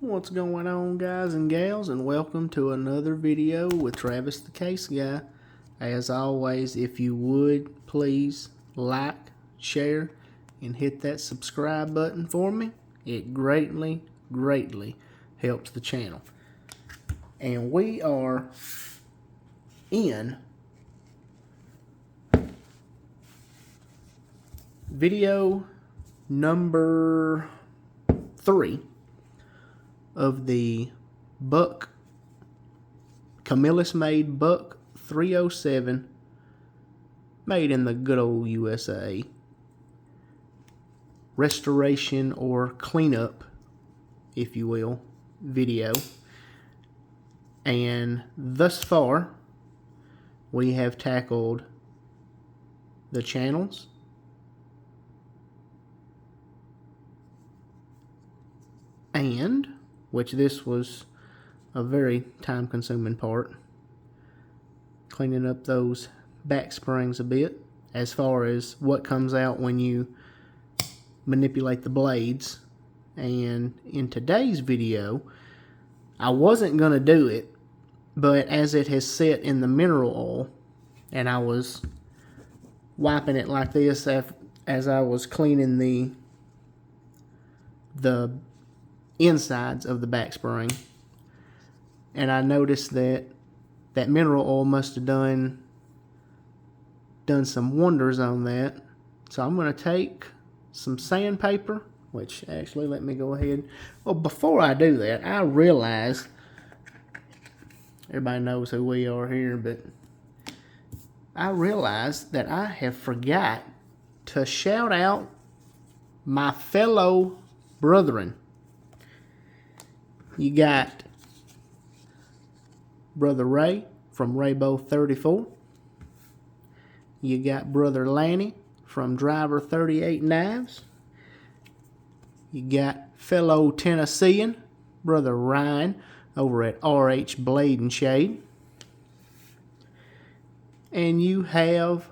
What's going on, guys and gals, and welcome to another video with Travis the Case Guy. As always, if you would please like, share, and hit that subscribe button for me. It greatly helps the channel. And we are in video number 3 of the Buck Camillus made Buck 307, made in the good old USA, restoration or cleanup, if you will, video. And thus far we have tackled the channels, and which this was a very time-consuming part, cleaning up those back springs a bit, as far as what comes out when you manipulate the blades. And in today's video, I wasn't going to do it, but as it has set in the mineral oil, and I was wiping it like this as I was cleaning the insides of the back spring, and I noticed that mineral oil must have done some wonders on that. So I'm going to take some sandpaper, which actually, let me go ahead. Well, before I do that, I realized, everybody knows who we are here, but I realized that I have forgot to shout out my fellow brethren. You got Brother Ray from Raybo 34. You got Brother Lanny from Driver 38 Knives. You got fellow Tennessean Brother Ryan over at RH Blade and Shade. And you have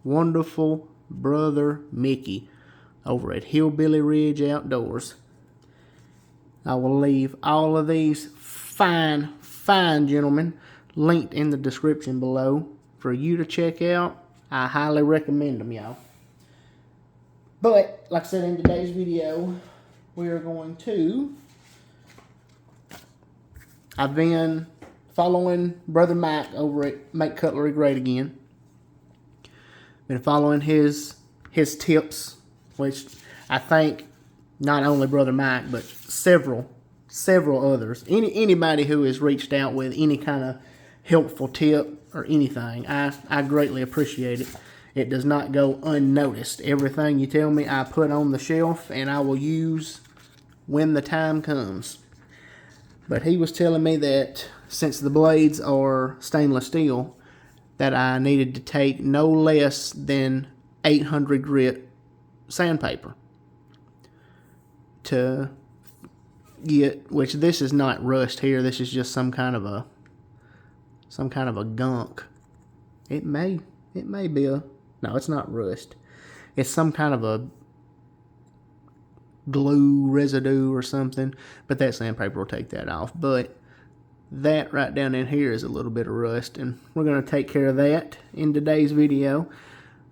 wonderful Brother Mickey over at Hillbilly Ridge Outdoors. I will leave all of these fine gentlemen linked in the description below for you to check out. I highly recommend them, y'all. But, like I said, in today's video, we are going to... I've been following Brother Mike over at Make Cutlery Great Again. Been following his tips, which I think not only Brother Mike, but several others. Anybody who has reached out with any kind of helpful tip or anything, I greatly appreciate it. It does not go unnoticed. Everything you tell me, I put on the shelf and I will use when the time comes. But he was telling me that since the blades are stainless steel, that I needed to take no less than 800 grit sandpaper to get, which this is not rust here, this is just some kind of a gunk. It may be no, it's not rust. It's some kind of a glue residue or something, but that sandpaper will take that off. But that right down in here is a little bit of rust, and we're going to take care of that in today's video.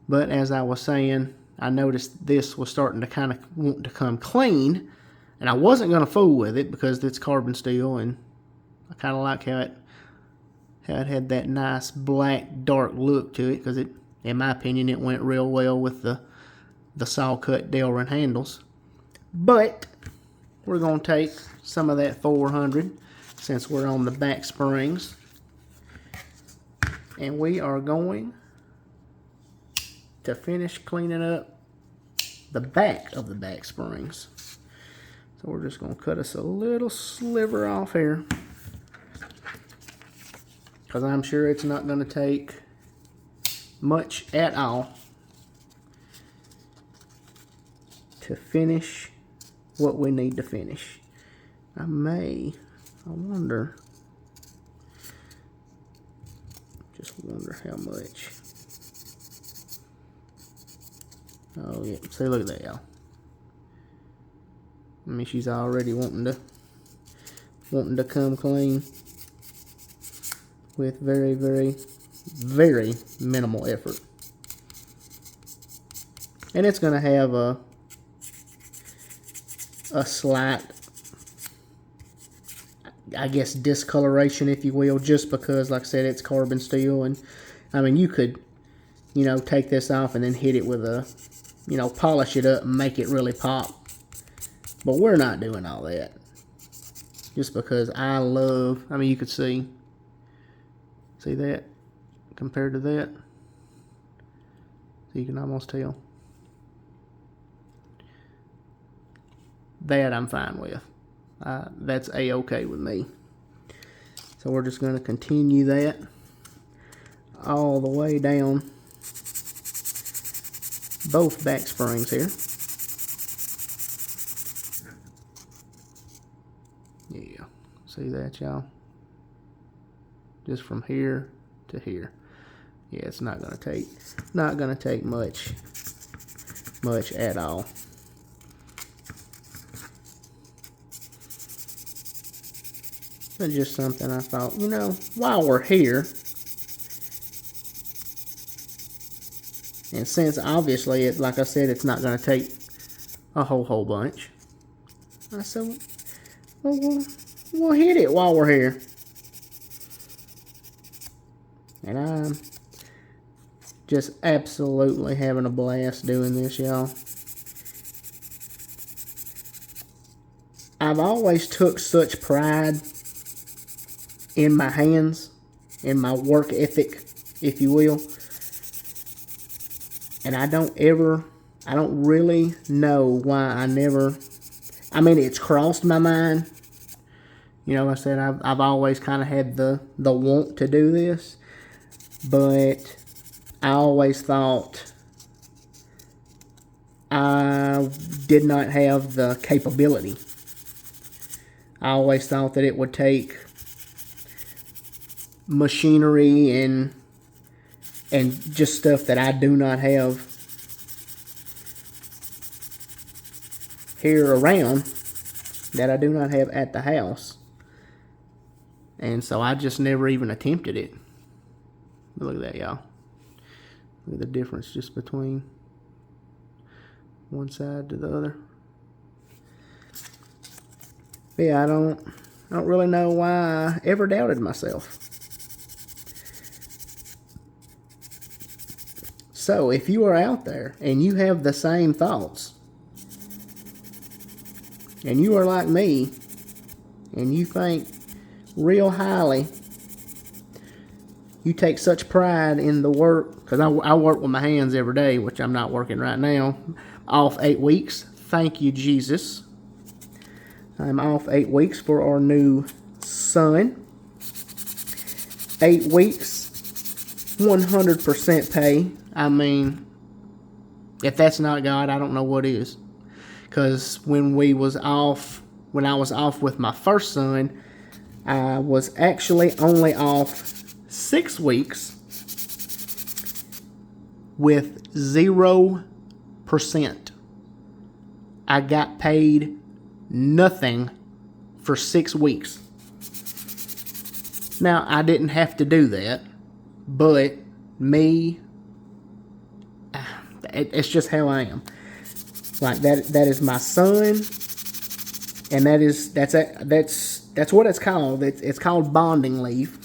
But as I was saying, I noticed this was starting to kind of want to come clean, and I wasn't going to fool with it because it's carbon steel, and I kind of like how it had that nice black dark look to it, because it, in my opinion, it went real well with the saw cut Delrin handles. But we're going to take some of that 400 since we're on the back springs, and we are going to finish cleaning up the back of the back springs. So we're just going to cut us a little sliver off here, because I'm sure it's not going to take much at all to finish what we need to finish. I wonder how much. Oh yeah, see, look at that, y'all. I mean, she's already wanting to wanting to come clean with very, very, very minimal effort. And it's going to have a slight, I guess, discoloration, if you will, just because, like I said, it's carbon steel. And I mean, you could, you know, take this off and then hit it with a, you know, polish it up and make it really pop. But we're not doing all that. Just because I love, I mean, you could see that compared to that. So you can almost tell. That I'm fine with. That's a-okay with me. So we're just going to continue that all the way down both back springs here. Yeah, see that, y'all? Just from here to here. Yeah, it's not going to take much at all. But just something I thought, you know, while we're here, and since obviously, it, like I said, it's not going to take a whole bunch, I said, well, we'll hit it while we're here. And I'm just absolutely having a blast doing this, y'all. I've always took such pride in my hands, in my work ethic, if you will. And I don't really know why I mean, it's crossed my mind. You know, like I said, I've always kind of had the want to do this. But I always thought I did not have the capability. I always thought that it would take machinery and just stuff that I do not have here around, that I do not have at the house. And so I just never even attempted it. But look at that, y'all. Look at the difference just between one side to the other. But yeah, I don't really know why I ever doubted myself. So if you are out there and you have the same thoughts, and you are like me, and you think real highly, you take such pride in the work, because I work with my hands every day, which I'm not working right now. Off 8 weeks. Thank you, Jesus. I'm off 8 weeks for our new son. 8 weeks, 100% pay. I mean, if that's not God, I don't know what is. Because when I was off with my first son, I was actually only off 6 weeks with 0%. I got paid nothing for 6 weeks. Now, I didn't have to do that, but me, it's just how I am. Like that is my son, and that's what it's called. It's called bonding leave.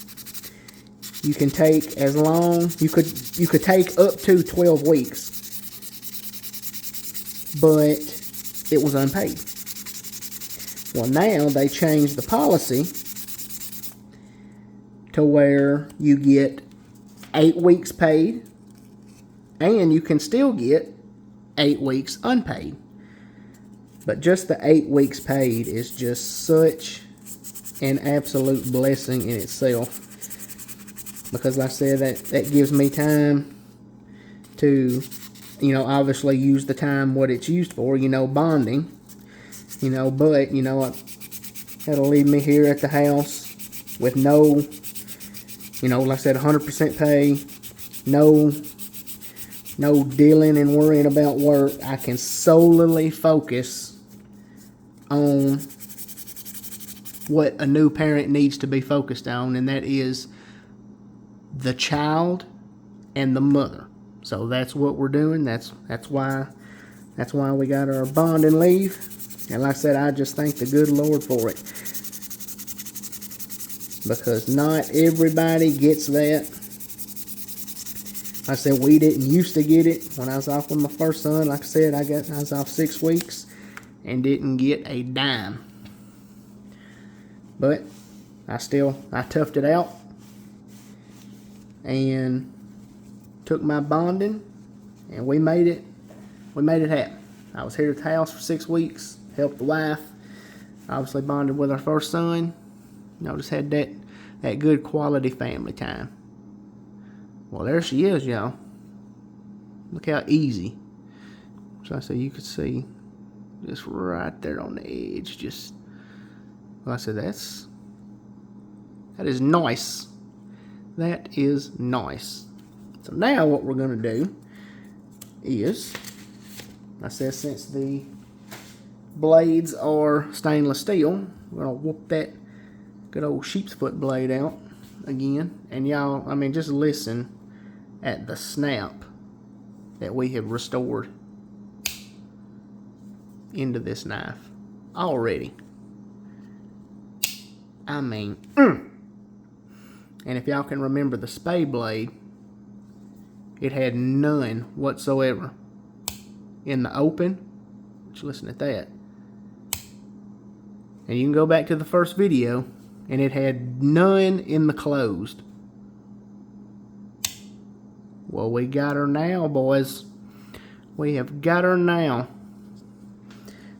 You can take as long, you could take up to 12 weeks, but it was unpaid. Well, now they changed the policy to where you get 8 weeks paid, and you can still get 8 weeks unpaid. But just the 8 weeks paid is just such an absolute blessing in itself. Because like I said, that gives me time to, you know, obviously use the time what it's used for, you know, bonding. You know, but, you know, that'll leave me here at the house with no, you know, like I said, 100% pay, no dealing and worrying about work. I can solely focus on what a new parent needs to be focused on, and that is the child and the mother. So that's what we're doing. That's why we got our bond and leave. And like I said, I just thank the good Lord for it, because not everybody gets that. Like I said, we didn't used to get it when I was off with my first son. Like I said, I was off 6 weeks and didn't get a dime. But I toughed it out and took my bonding, and we made it happen. I was here at the house for 6 weeks, helped the wife, obviously bonded with our first son. Just had that good quality family time. Well, there she is, y'all. Look how easy. So I said, you could see just right there on the edge. Just, well, I said, that is nice. That is nice. So now what we're going to do is, I said, since the blades are stainless steel, we're going to whoop that good old sheep's foot blade out again. And y'all, I mean, just listen at the snap that we have restored into this knife already. I mean, and if y'all can remember the spade blade, it had none whatsoever in the open. Just listen at that. And you can go back to the first video, and it had none in the closed. Well, we got her now, boys. We have got her now.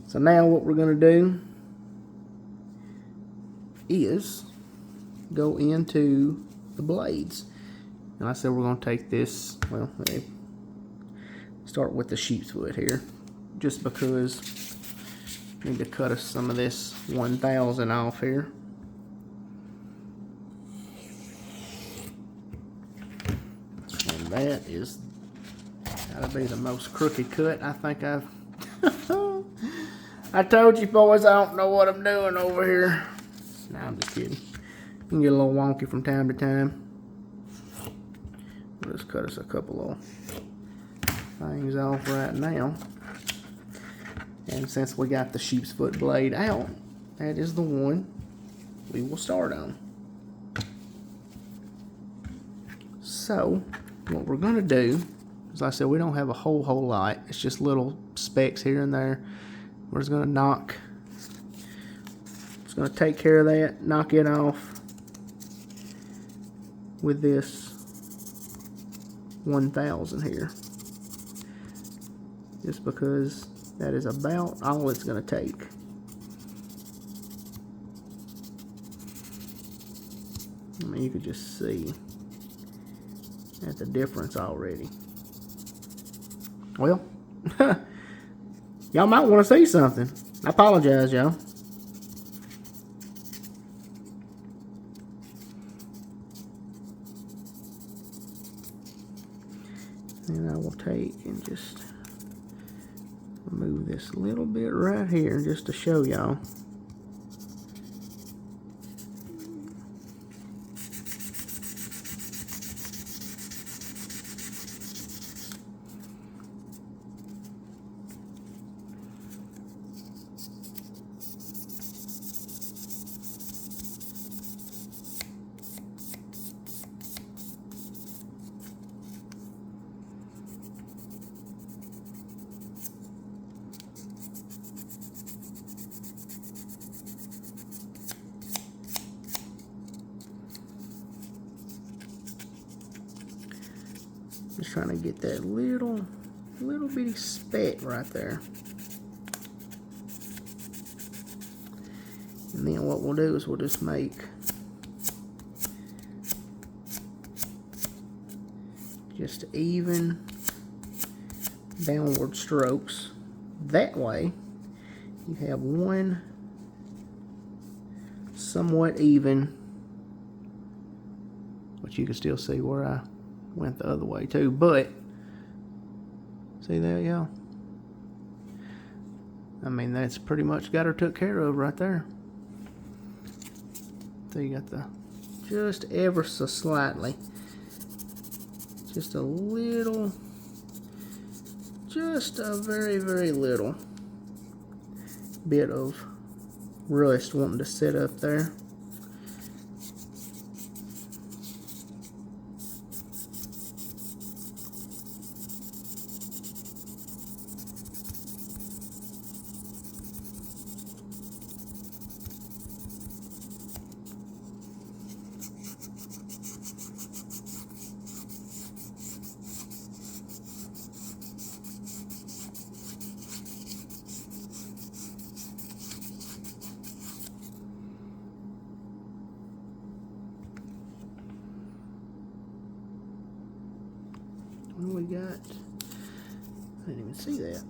So now what we're going to do is go into the blades. And I said we're going to take this, well, start with the sheep's foot here, just because I need to cut us some of this 1000 off here. And that is gotta be the most crooked cut I think I've I told you boys, I don't know what I'm doing over here. Nah, I'm just kidding. You can get a little wonky from time to time. We'll just cut us a couple of things off right now. And since we got the sheep's foot blade out, that is the one we will start on. So, what we're going to do, as I said, we don't have a whole lot. It's just little specks here and there. We're just going to just going to take care of that, knock it off with this 1000 here. Just because that is about all it's going to take. I mean, you could just see at the difference already. Well, y'all might want to see something. I apologize, y'all. And I will take and just remove this little bit right here just to show y'all. Just trying to get that little bitty speck right there. And then what we'll do is we'll just make just even downward strokes. That way you have one somewhat even, but you can still see where I went the other way too. But see that, y'all? I mean, that's pretty much got her took care of right there. So you got the, just ever so slightly, just a little, just a very, very little bit of rust wanting to sit up there. What do we got? I didn't even see that.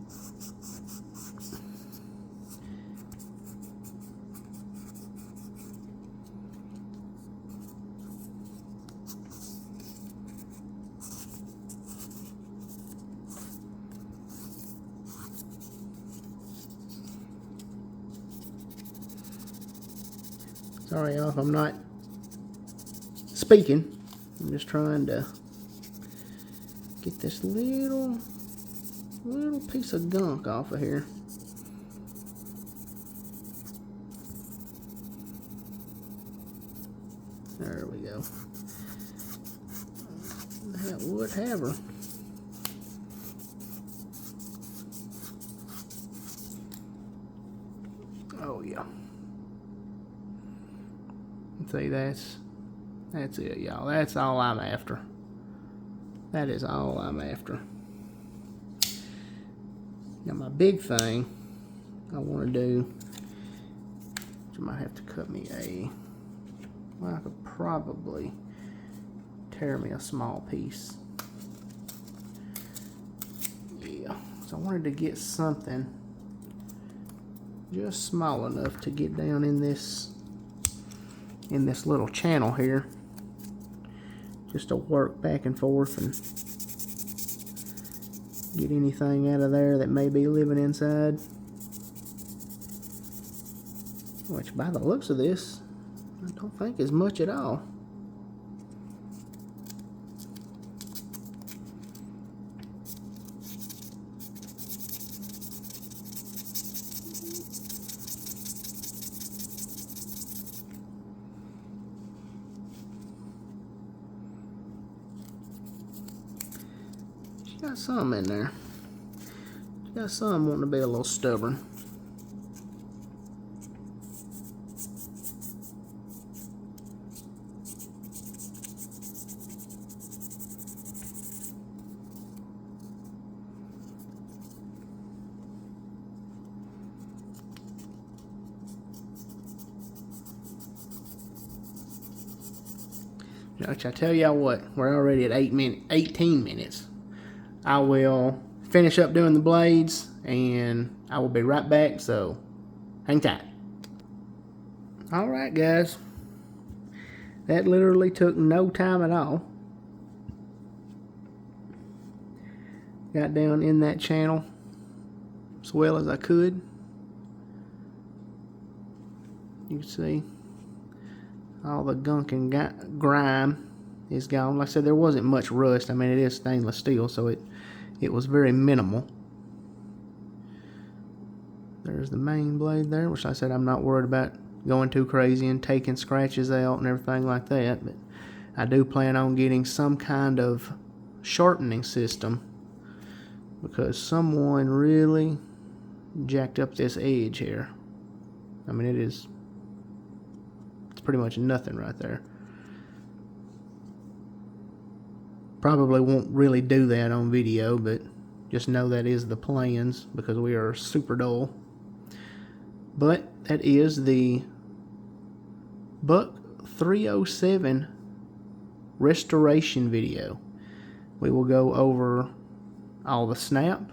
Sorry y'all if I'm not speaking. I'm just trying to get this little piece of gunk off of here. There we go. That would have her. Oh yeah. See, that's it, y'all. That's all I'm after. That is all I'm after. Now my big thing I want to do, which I might have to cut me a, well, I could probably tear me a small piece. Yeah, so I wanted to get something just small enough to get down in this little channel here, just to work back and forth and get anything out of there that may be living inside. Which, by the looks of this, I don't think is much at all. Got some in there. Got some wanting to be a little stubborn. Which I tell y'all what, we're already at 18 minutes. I will finish up doing the blades and I will be right back, so hang tight. Alright guys, that literally took no time at all. Got down in that channel as well as I could. You can see all the gunk and grime is gone. Like I said, there wasn't much rust. I mean, it is stainless steel, so it was very minimal. There's the main blade there, which I said I'm not worried about going too crazy and taking scratches out and everything like that, but I do plan on getting some kind of sharpening system because someone really jacked up this edge here. I mean, it's pretty much nothing right there. Probably won't really do that on video, but just know that is the plans because we are super dull. But that is the Buck 307 restoration video. We will go over all the snap.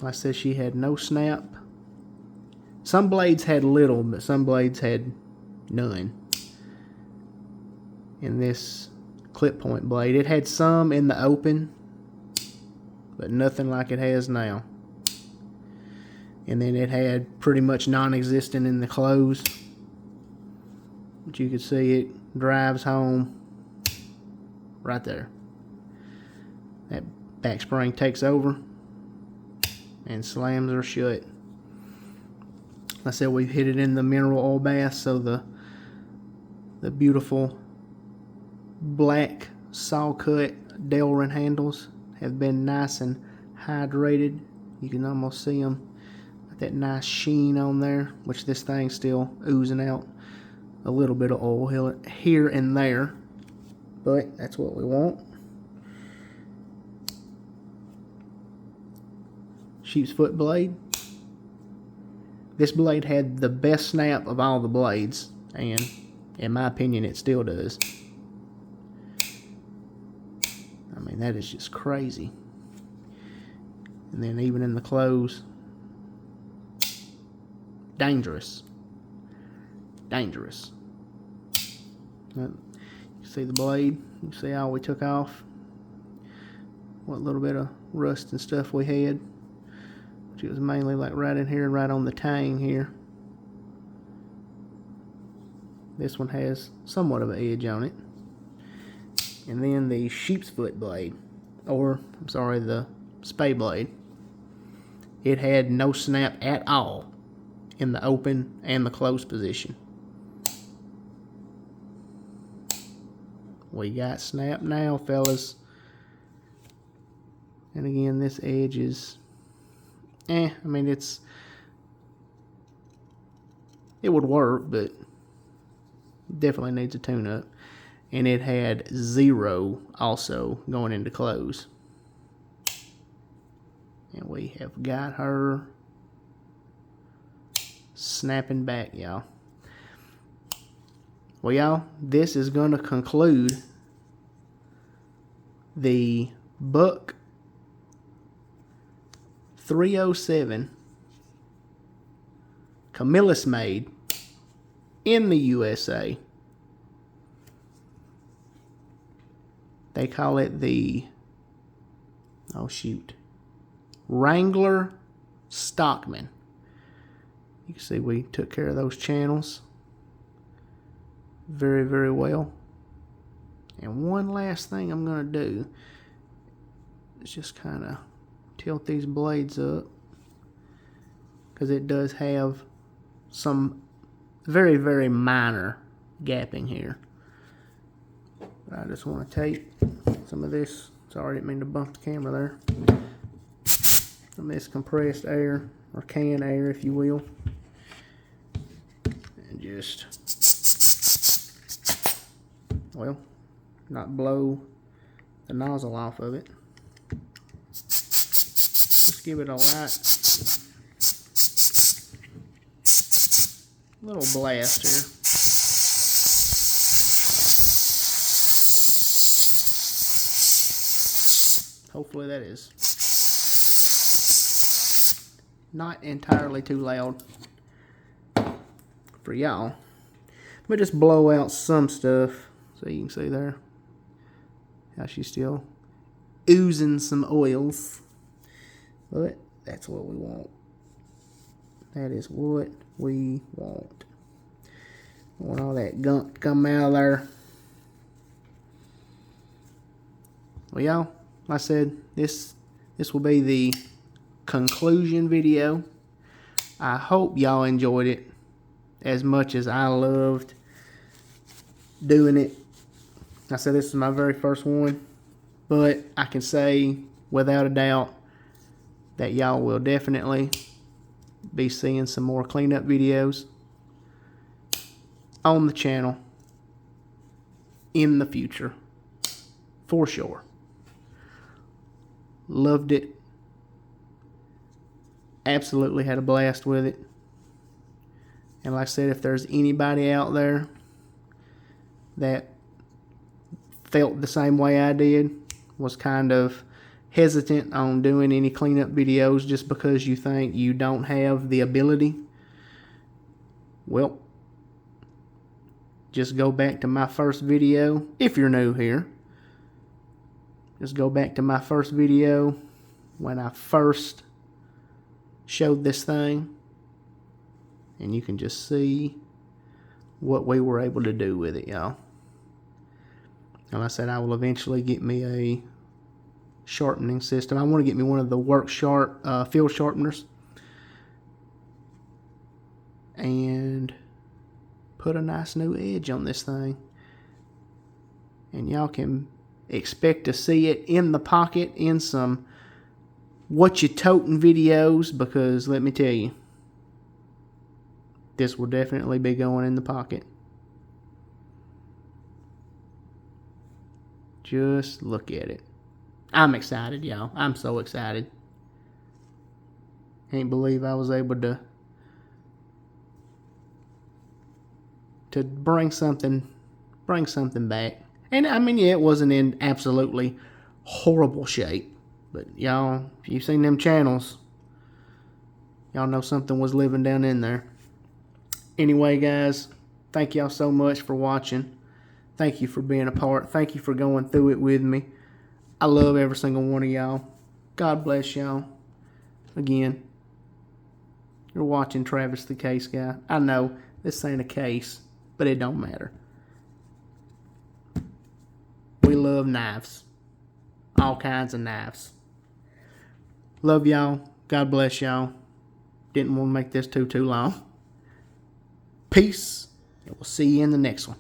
I said she had no snap. Some blades had little, but some blades had none. In this clip point blade, it had some in the open, but nothing like it has now. And then it had pretty much non-existent in the close. But you can see it drives home right there. That back spring takes over and slams her shut. Like I said, we've hit it in the mineral oil bath, so the beautiful black saw cut Delrin handles have been nice and hydrated. You can almost see them, that nice sheen on there, which this thing's still oozing out a little bit of oil here and there, but that's what we want. Sheep's foot blade. This blade had the best snap of all the blades, and in my opinion it still does. I mean, that is just crazy. And then even in the close, dangerous. Dangerous. You see the blade, you see how we took off what little bit of rust and stuff we had. It was mainly like right in here, right on the tang here. This one has somewhat of an edge on it. And then the sheep's foot blade, or I'm sorry, the spay blade. It had no snap at all in the open and the closed position. We got snap now, fellas. And again, this edge is I mean, it would work, but definitely needs a tune-up. And it had 0 also going into close. And we have got her snapping back, y'all. Well, y'all, this is going to conclude the Buck 307 Camillus made in the USA. They call it the, Wrangler Stockman. You can see we took care of those channels very, very well. And one last thing I'm going to do is just kind of tilt these blades up, because it does have some very, very minor gapping here. But I just want to take some of this, sorry, I didn't mean to bump the camera there, some of this compressed air, or canned air if you will, and just, well, not blow the nozzle off of it. Give it a light little blast here. Hopefully that is not entirely too loud for y'all. But just blow out some stuff so you can see there how she's still oozing some oils. But that's what we want. That is what we want. I want all that gunk to come out of there. Well, y'all, like I said, this will be the conclusion video. I hope y'all enjoyed it as much as I loved doing it. Like I said, this is my very first one, but I can say without a doubt that y'all will definitely be seeing some more cleanup videos on the channel in the future, for sure. Loved it. Absolutely had a blast with it. And like I said, if there's anybody out there that felt the same way I did, was kind of hesitant on doing any cleanup videos just because you think you don't have the ability, well, just go back to my first video. If you're new here, just go back to my first video when I first showed this thing. And you can just see what we were able to do with it, y'all. And like I said, I will eventually get me a sharpening system. I want to get me one of the work sharp field sharpeners and put a nice new edge on this thing. And y'all can expect to see it in the pocket in some what you toting videos, because let me tell you, this will definitely be going in the pocket. Just look at it. I'm excited, y'all. I'm so excited. Can't believe I was able to bring something back. And I mean, yeah, it wasn't in absolutely horrible shape, but y'all, if you've seen them channels, y'all know something was living down in there. Anyway, guys, thank y'all so much for watching. Thank you for being a part. Thank you for going through it with me. I love every single one of y'all. God bless y'all. Again, you're watching Travis the Case Guy. I know this ain't a case, but it don't matter. We love knives. All kinds of knives. Love y'all. God bless y'all. Didn't want to make this too long. Peace, and we'll see you in the next one.